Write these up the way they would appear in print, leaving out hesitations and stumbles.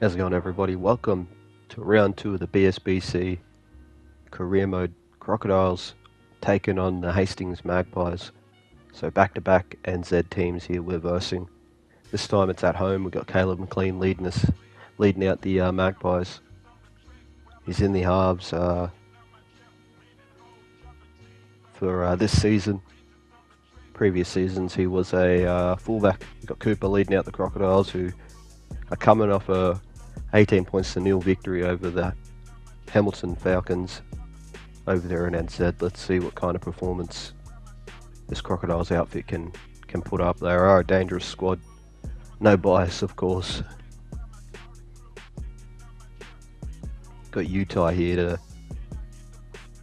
How's it going, everybody? Welcome to round 2 of the BSBC Career Mode. Crocodiles taking on the Hastings Magpies. So back-to-back NZ teams here we're versing. This time it's at home. We've got Caleb McLean leading out the Magpies. He's in the halves for this season. Previous seasons he was a fullback. We've got Cooper leading out the Crocodiles, who are coming off a 18 points to nil victory over the Hamilton Falcons over there in NZ. Let's see what kind of performance this Crocodiles outfit can put up. They are a dangerous squad. No bias, of course. Got Utah here to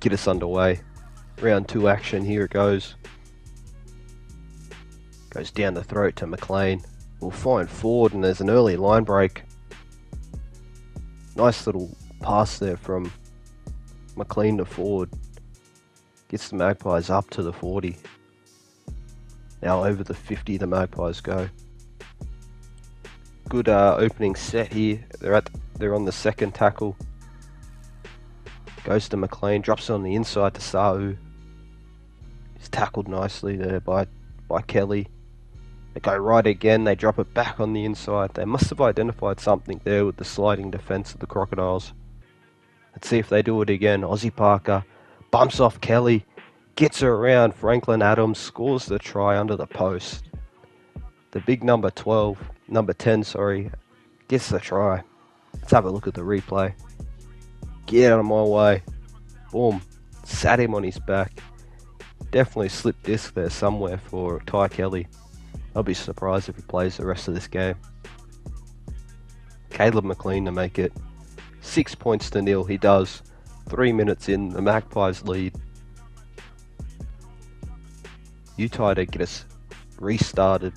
get us underway. Round 2 action, here it goes. Goes down the throat to McLean. We'll find forward, and there's an early line break. Nice little pass there from McLean to forward. Gets the Magpies up to the 40. Now over the 50 the Magpies go. Good opening set here. They're on the second tackle. Goes to McLean, drops it on the inside to Sau. He's tackled nicely there by Kelly. They go right again, they drop it back on the inside. They must have identified something there with the sliding defence of the Crocodiles. Let's see if they do it again. Aussie Parker bumps off Kelly, gets her around. Franklin Adams scores the try under the post. The big number 10, gets the try. Let's have a look at the replay. Get out of my way. Boom. Sat him on his back. Definitely slipped disc there somewhere for Ty Kelly. I'll be surprised if he plays the rest of this game. Caleb McLean to make it 6 points to nil. He does. 3 minutes in, the Magpies lead. Utah to get us restarted.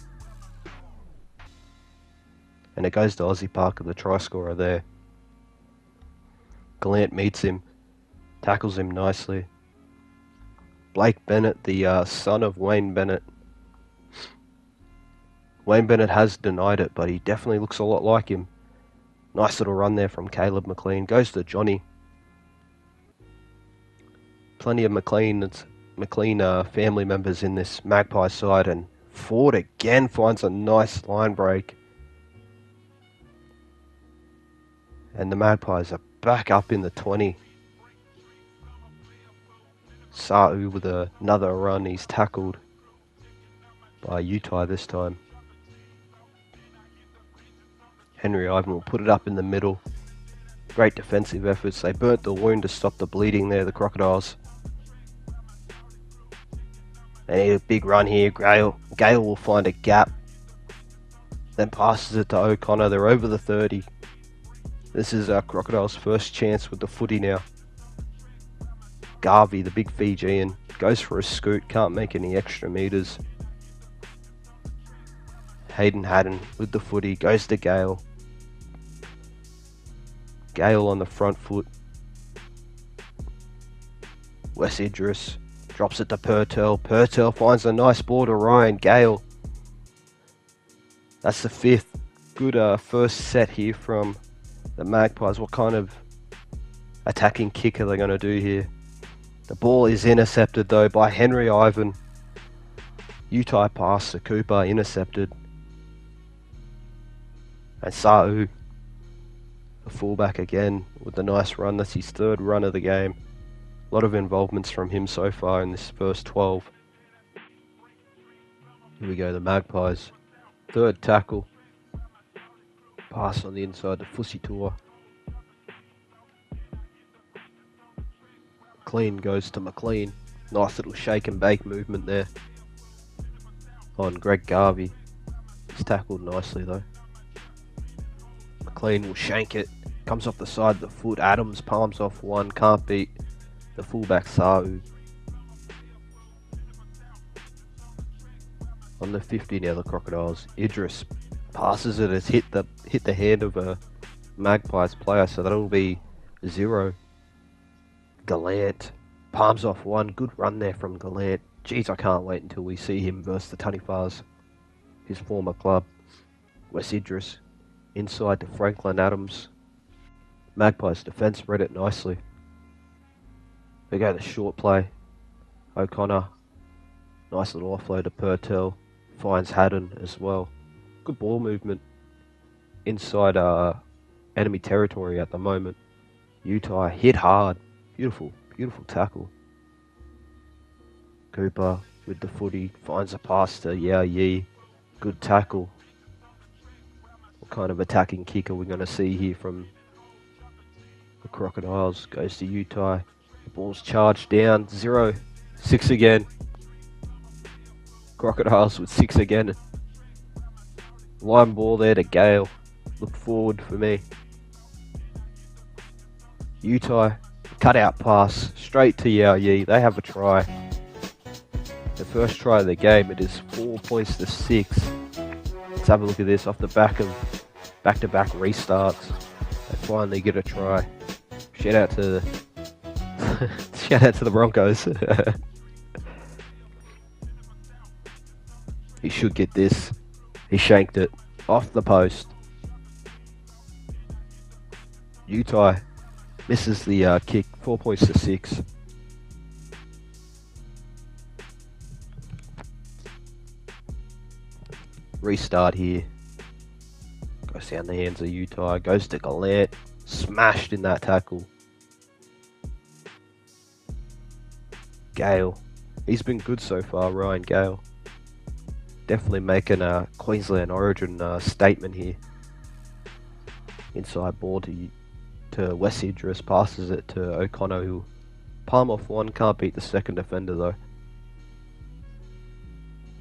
And it goes to Aussie Parker, the try scorer there. Gallant meets him, tackles him nicely. Blake Bennett, the son of Wayne Bennett. Wayne Bennett has denied it, but he definitely looks a lot like him. Nice little run there from Caleb McLean. Goes to Johnny. Plenty of McLean family members in this Magpie side, and Ford again finds a nice line break. And the Magpies are back up in the 20. Sau with another run. He's tackled by Utah this time. Henry Ivan will put it up in the middle. Great defensive efforts. They burnt the wound to stop the bleeding there, the Crocodiles. They need a big run here. Gale will find a gap. Then passes it to O'Connor. They're over the 30. This is our Crocodiles' first chance with the footy now. Garvey, the big Fijian, goes for a scoot. Can't make any extra meters. Hayden Haddon with the footy. Goes to Gale. Gale on the front foot. Wes Idris drops it to Purtell. Purtell finds a nice ball to Ryan. Gale. That's the 5th. Good first set here from the Magpies. What kind of attacking kick are they going to do here? The ball is intercepted though by Henry Ivan. Utah pass to Cooper, intercepted. And Sau, the fullback again with a nice run. That's his 3rd run of the game. A lot of involvements from him so far in this first 12. Here we go, the Magpies. 3rd tackle. Pass on the inside to Fussy Tour. McLean goes to McLean. Nice little shake and bake movement there on Greg Garvey. He's tackled nicely though. McLean will shank it. Comes off the side of the foot. Adams palms off one. Can't beat the fullback Sau. On the 50 now, the Crocodiles. Idris passes it. It's hit the hand of a Magpies player, so that'll be 0. Gallant palms off one. Good run there from Gallant. Geez, I can't wait until we see him versus the Taniwhas, his former club. Wes Idris Inside to Franklin Adams. Magpies defense read it nicely. They go the short play. O'Connor. Nice little offload to Purtell. Finds Haddon as well. Good ball movement inside enemy territory at the moment. Utah hit hard. Beautiful, beautiful tackle. Cooper with the footy finds a pass to Yao Yi. Good tackle. What kind of attacking kick are we going to see here from the Crocodiles? Goes to Utah. The ball's charged down. 0-6 again. Crocodiles with 6 again. Line ball there to Gale. Look forward for me. Utah, cut out pass, straight to Yao Yi. They have a try. The first try of the game, it is 4 points to 6. Let's have a look at this off the back of back-to-back restarts. They finally get a try. Shout out to the Broncos. He should get this. He shanked it off the post. Utah misses the kick. 4 points to 6. Restart here. Goes down the hands of Utah. Goes to Gallant. Smashed in that tackle. Gale. He's been good so far, Ryan Gale. Definitely making a Queensland origin statement here. Inside ball to Wes Idris. Passes it to O'Connor, who palm off one. Can't beat the second defender though.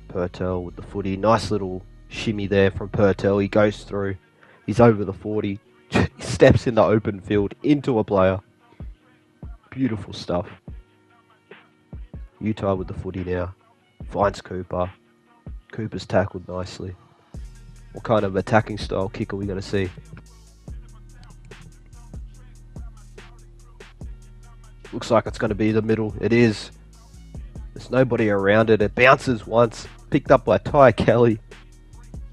Purtell with the footy. Nice little shimmy there from Purtell. He goes through. He's over the 40. He steps in the open field into a player. Beautiful stuff. Utah with the footy now. Finds Cooper. Cooper's tackled nicely. What kind of attacking style kick are we going to see? Looks like it's going to be the middle. It is. There's nobody around it. It bounces once. Picked up by Ty Kelly.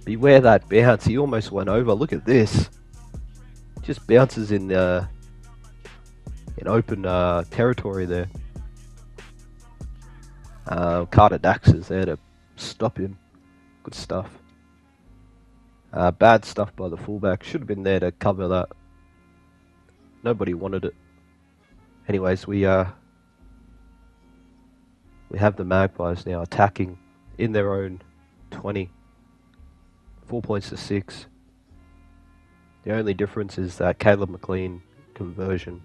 Beware that bounce. He almost went over. Look at this. Just bounces in open territory there. Carter Dax is there to stop him. Good stuff. Bad stuff by the fullback. Should have been there to cover that. Nobody wanted it. Anyways, we have the Magpies now attacking in their own 20. 4 points to 6. The only difference is that Caleb McLean conversion.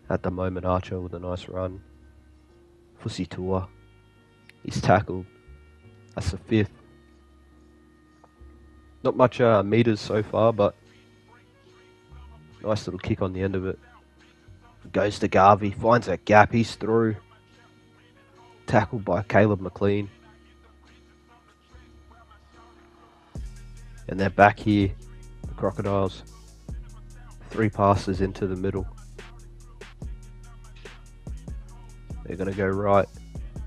At the moment, Archer with a nice run. Fussy Tour. He's tackled. That's the 5th. Not much meters so far, but nice little kick on the end of it. Goes to Garvey. Finds a gap. He's through. Tackled by Caleb McLean. And they're back here. The Crocodiles. 3 passes into the middle. They're going to go right.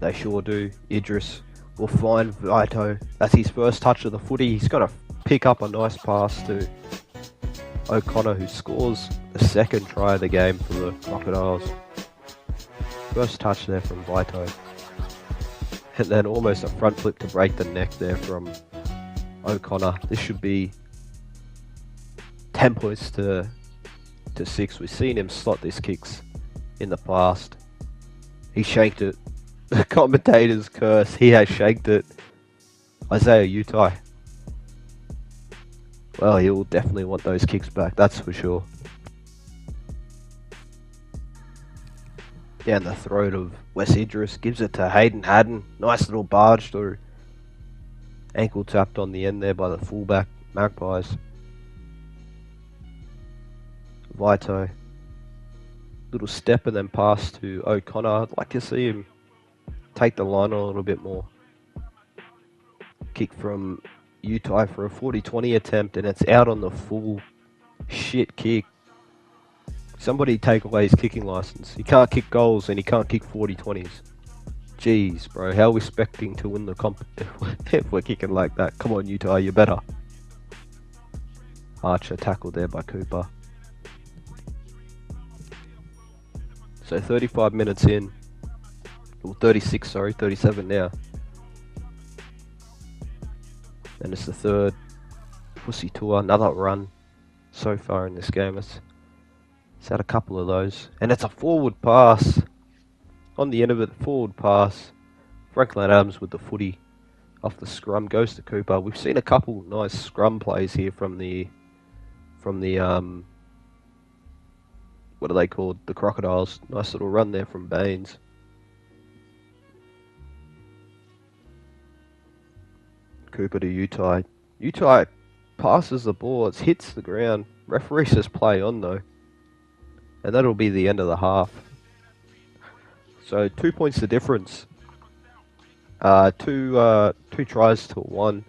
They sure do. Idris will find Vito. That's his first touch of the footy. He's got to pick up a nice pass to O'Connor, who scores the second try of the game for the Crocodiles. First touch there from Vito. And then almost a front flip to break the neck there from O'Connor. This should be 10 points to 6. We've seen him slot these kicks in the past. He shanked it. The commentator's curse. He has shanked it. Isaiah Utah. Well, he'll definitely want those kicks back. That's for sure. Down the throat of Wes Idris. Gives it to Hayden Haddon. Nice little barge through. Ankle tapped on the end there by the fullback. Magpies. Vito. Little step and then pass to O'Connor. I'd like to see him take the line on a little bit more. Kick from Utah for a 40-20 attempt, and it's out on the full. Shit kick. Somebody take away his kicking license. He can't kick goals and he can't kick 40-20s. Jeez, bro. How are we expecting to win the comp if we're kicking like that? Come on, Utah, you better. Archer tackled there by Cooper. So 35 minutes in, or 36, sorry, 37 now. And it's the third pussy tour, another run so far in this game. It's had a couple of those. And it's a forward pass. On the end of it, forward pass. Franklin Adams with the footy off the scrum, goes to Cooper. We've seen a couple nice scrum plays here from the what are they called? The Crocodiles. Nice little run there from Baines. Cooper to Utai. Utai passes the ball, it hits the ground. Referee says play on though. And that'll be the end of the half. So 2 points the difference. Two tries to one.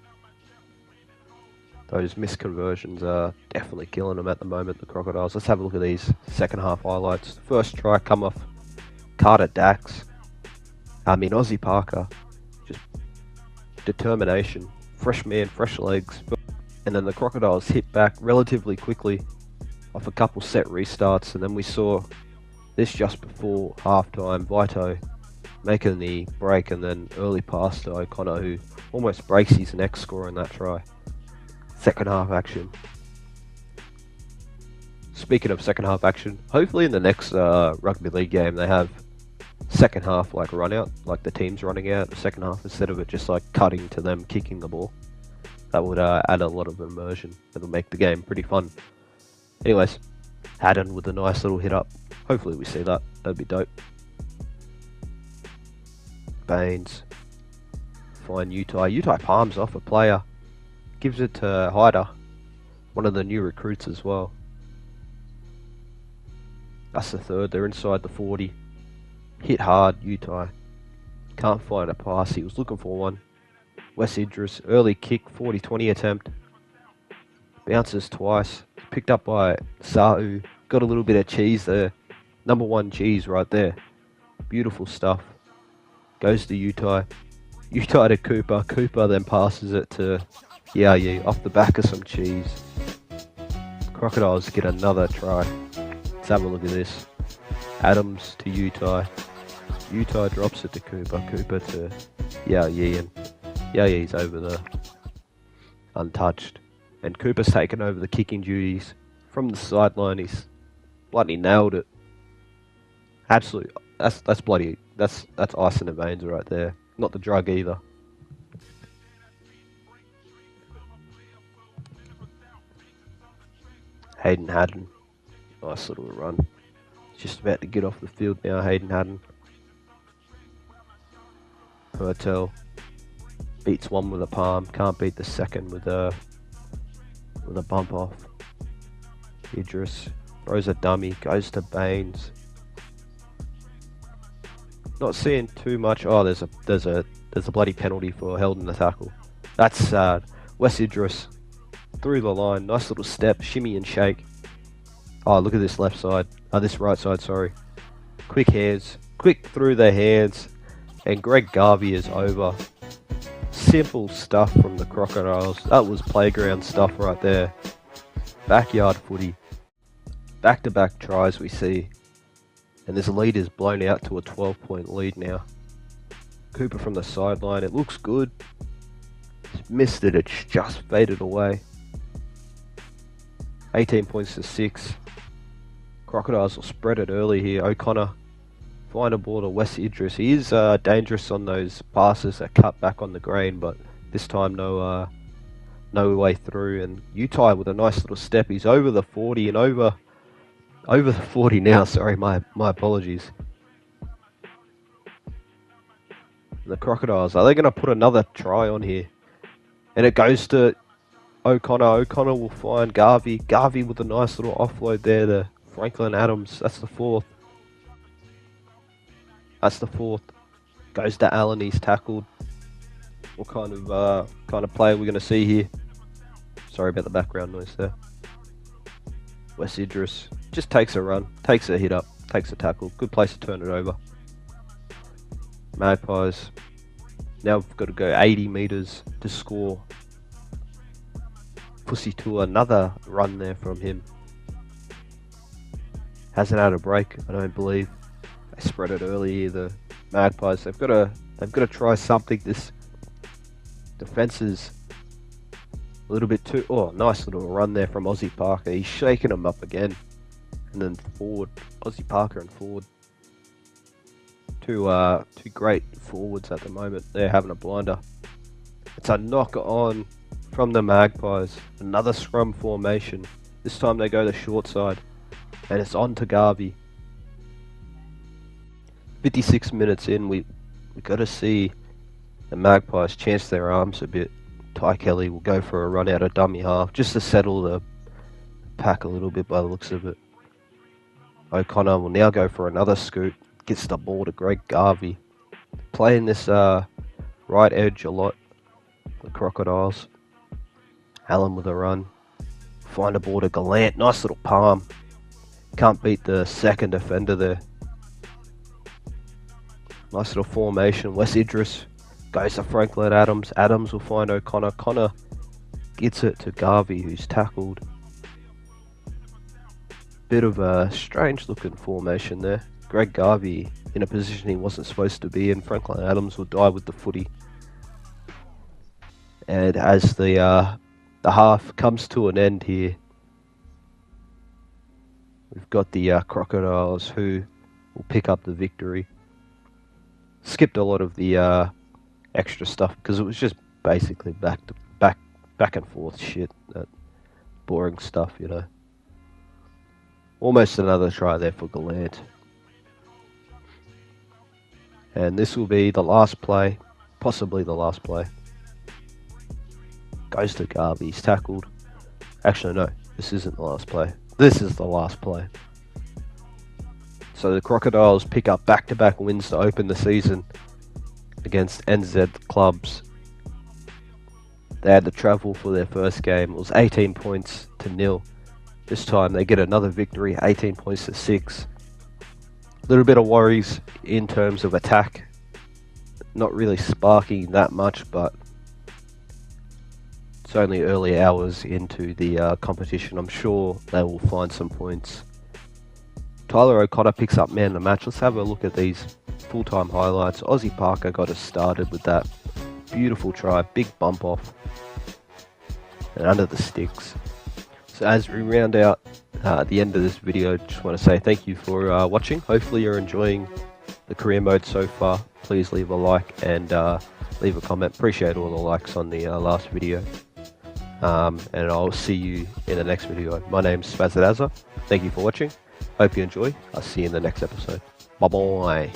Those misconversions are definitely killing them at the moment, the Crocodiles. Let's have a look at these second half highlights. First try come off Carter Dax. Aussie Parker. Just determination. Fresh man, fresh legs. And then the Crocodiles hit back relatively quickly off a couple set restarts. And then we saw this just before halftime. Vito making the break and then early pass to O'Connor, who almost breaks his neck scoring that try. Second half action. Speaking of second half action, hopefully in the next rugby league game they have second half like run out, like the team's running out the second half instead of it just like cutting to them kicking the ball. That would add a lot of immersion. It'll make the game pretty fun. Anyways, Haddon with a nice little hit up. Hopefully we see that. That'd be dope. Baines. Fine Utai. Utai palms off a player. Gives it to Hyder, one of the new recruits as well. That's the third. They're inside the 40. Hit hard, Utai. Can't find a pass. He was looking for one. Wes Idris, early kick, 40-20 attempt. Bounces twice. Picked up by Sa'u. Got a little bit of cheese there. Number one cheese right there. Beautiful stuff. Goes to Utai. Utai to Cooper. Cooper then passes it to yeah, off the back of some cheese. Crocodiles get another try. Let's have a look at this. Adams to Utai. Utai drops it to Cooper. Cooper to and Yayi's over there. Untouched. And Cooper's taken over the kicking duties from the sideline. He's bloody nailed it. Absolutely. That's bloody. That's ice in the veins right there. Not the drug either. Hayden Haddon. Nice little run. Just about to get off the field now, Hayden Haddon. Hertel beats one with a palm. Can't beat the second with a bump off. Idris throws a dummy. Goes to Baines. Not seeing too much. Oh, there's a bloody penalty for held in the tackle. That's sad. Wes Idris through the line. Nice little step, shimmy and shake. Oh, look at this left side. This right side, sorry. Quick hands. Quick through the hands. And Greg Garvey is over. Simple stuff from the Crocodiles. That was playground stuff right there. Backyard footy. Back-to-back tries we see. And this lead is blown out to a 12-point lead now. Cooper from the sideline. It looks good. He's missed it. It's just faded away. 18 points to 6. Crocodiles will spread it early here. O'Connor find a ball to Wes Idris. He is dangerous on those passes that cut back on the green, but this time no way through. And Utai with a nice little step. He's over the 40 and over the 40 now. Sorry, my apologies. The Crocodiles, are they going to put another try on here? And it goes to O'Connor. O'Connor will find Garvey. Garvey with a nice little offload there to Franklin Adams. That's the fourth. Goes to Allen. He's tackled. What kind of play are we going to see here? Sorry about the background noise there. Wes Idris just takes a run, takes a hit up, takes a tackle. Good place to turn it over. Magpies. Now we've got to go 80 metres to score. Pussy to another run there from him. Hasn't had a break, I don't believe. They spread it early, the Magpies. They've got to try something. This defense is a little bit too... Oh, nice little run there from Aussie Parker. He's shaking him up again. And then forward. Aussie Parker and forward. Two great forwards at the moment. They're having a blinder. It's a knock on from the Magpies. Another scrum formation. This time they go the short side. And it's on to Garvey. 56 minutes in, we got to see the Magpies chance their arms a bit. Ty Kelly will go for a run out of dummy half just to settle the pack a little bit by the looks of it. O'Connor will now go for another scoot. Gets the ball to Greg Garvey. Playing this right edge a lot. The Crocodiles. Allen with a run. Find a ball to Gallant. Nice little palm. Can't beat the second defender there. Nice little formation. Wes Idris goes to Franklin Adams. Adams will find O'Connor. Connor gets it to Garvey, who's tackled. Bit of a strange looking formation there. Greg Garvey in a position he wasn't supposed to be in. Franklin Adams will die with the footy. And as the half comes to an end here, we've got the Crocodiles who will pick up the victory. Skipped a lot of the extra stuff because it was just basically back and forth shit, that boring stuff, you know. Almost another try there for Gallant. And this will be the last play, possibly the last play. Goes to Garvey, he's tackled. Actually no, this isn't the last play. This is the last play. So the Crocodiles pick up back-to-back wins to open the season against NZ clubs. They had to travel for their first game. It was 18 points to 0. This time they get another victory, 18 points to 6. A little bit of worries in terms of attack. Not really sparking that much, but it's only early hours into the competition. I'm sure they will find some points. Tyler O'Connor picks up man of the match. Let's have a look at these full-time highlights. Aussie Parker got us started with that beautiful try, big bump off and under the sticks. So as we round out the end of this video, just want to say thank you for watching. Hopefully you're enjoying the career mode so far. Please leave a like and leave a comment. Appreciate all the likes on the last video. And I'll see you in the next video. My name's Spazadaza. Thank you for watching. Hope you enjoy. I'll see you in the next episode. Bye bye.